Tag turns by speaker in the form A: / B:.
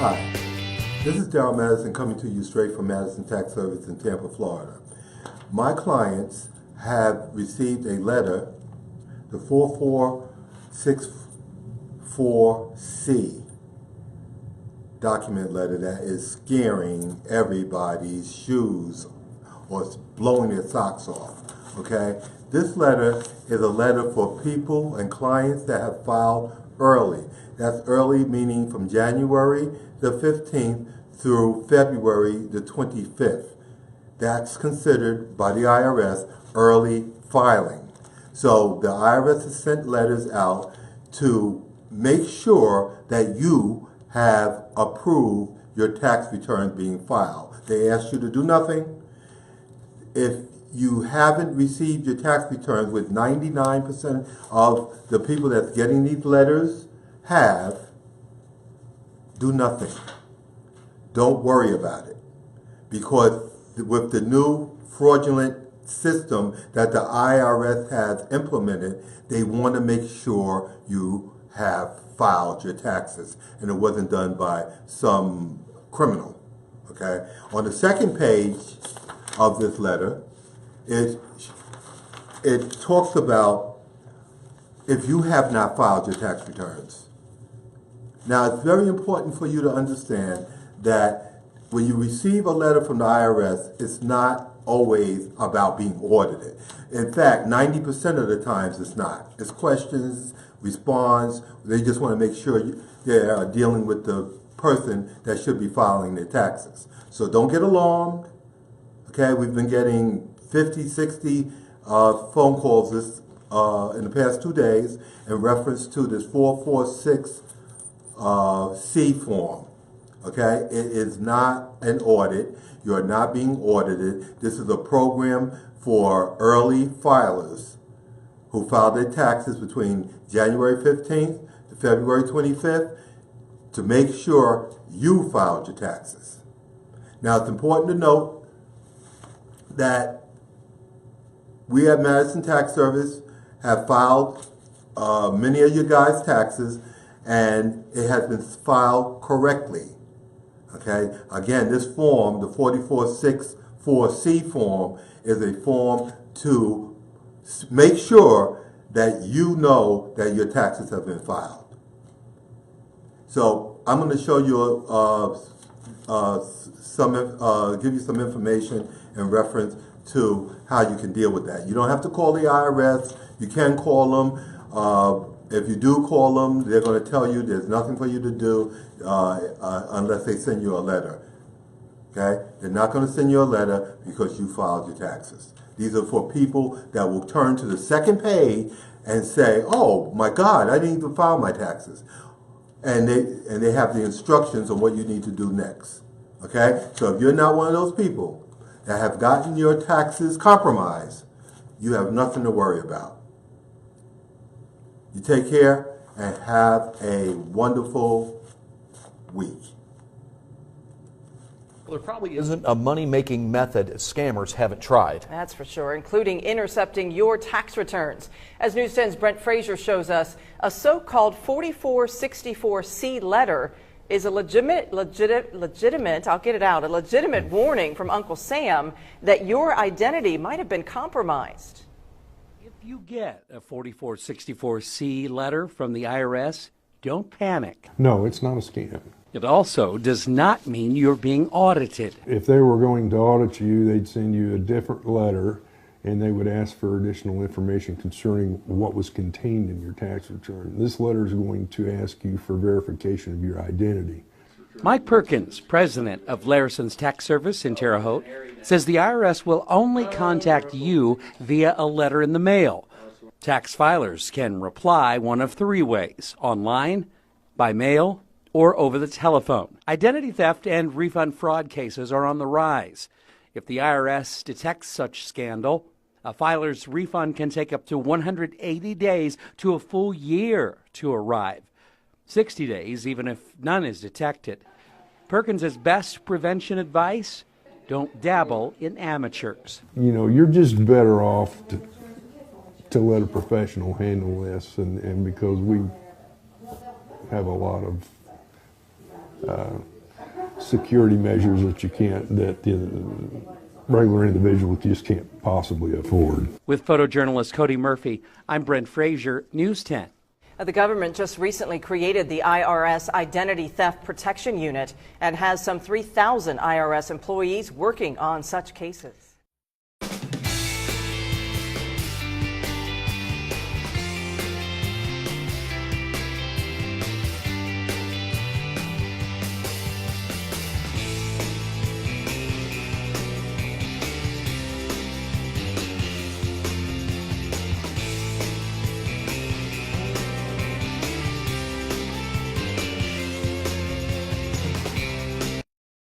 A: Hi, this is Madison coming to you straight from Madison Tax Service in Tampa, Florida. My clients have received a letter, the 4464C document letter that is scaring everybody's shoes or blowing their socks off, okay? This letter is a letter for people and clients that have filed early. That's early meaning from January the 15th through February the 25th. That's considered by the IRS early filing. So the IRS has sent letters out to make sure that you have approved your tax returns being filed. They ask you to do nothing. If you haven't received your tax returns, with 99% of the people that's getting these letters have, do nothing. Don't worry about it. Because with the new fraudulent system that the IRS has implemented, they want to make sure you have filed your taxes and it wasn't done by some criminal. Okay? On the second page of this letter, it talks about if you have not filed your tax returns. Now, it's very important for you to understand that when you receive a letter from the IRS, it's not always about being audited. In fact, 90% of the times it's not. It's questions, response. They just want to make sure they're dealing with the person that should be filing their taxes. So don't get alarmed. Okay, we've been getting 50, 60 phone calls in the past 2 days in reference to this 446C form. Okay, it is not an audit. You are not being audited. This is a program for early filers who filed their taxes between January 15th to February 25th to make sure you filed your taxes. Now, it's important to note that we at Madison Tax Service have filed many of you guys' taxes, and it has been filed correctly. Okay, again, this form, the 4464C form, is a form to make sure that you know that your taxes have been filed. So I'm going to show you give you some information in reference to how you can deal with that. You don't have to call the IRS. You can call them. If you do call them, they're going to tell you there's nothing for you to do unless they send you a letter. Okay? They're not going to send you a letter because you filed your taxes. These are for people that will turn to the second page and say, oh my God, I didn't even file my taxes. And they have the instructions on what you need to do next. Okay? So if you're not one of those people that have gotten your taxes compromised, you have nothing to worry about. You take care and have a wonderful week.
B: Well, there probably isn't a money-making method scammers haven't tried.
C: That's for sure, including intercepting your tax returns. As News 10's Brent Frazier shows us, a so-called 4464C letter is a legitimate warning from Uncle Sam that your identity might have been compromised.
D: If you get a 4464C letter from the IRS, don't panic.
E: No, it's not a scam.
D: It also does not mean you're being audited.
E: If they were going to audit you, they'd send you a different letter and they would ask for additional information concerning what was contained in your tax return. This letter is going to ask you for verification of your identity.
D: Mike Perkins, president of Larison's Tax Service in Terre Haute, says the IRS will only contact you via a letter in the mail. Tax filers can reply one of three ways: online, by mail, or over the telephone. Identity theft and refund fraud cases are on the rise. If the IRS detects such scandal, a filer's refund can take up to 180 days to a full year to arrive. 60 days, even if none is detected. Perkins' best prevention advice: don't dabble in amateurs.
E: You know, you're just better off to let a professional handle this, and because we have a lot of security measures that the regular individual just can't possibly afford.
D: With photojournalist Cody Murphy, I'm Brent Frazier, News 10.
C: The government just recently created the IRS Identity Theft Protection Unit and has some 3,000 IRS employees working on such cases.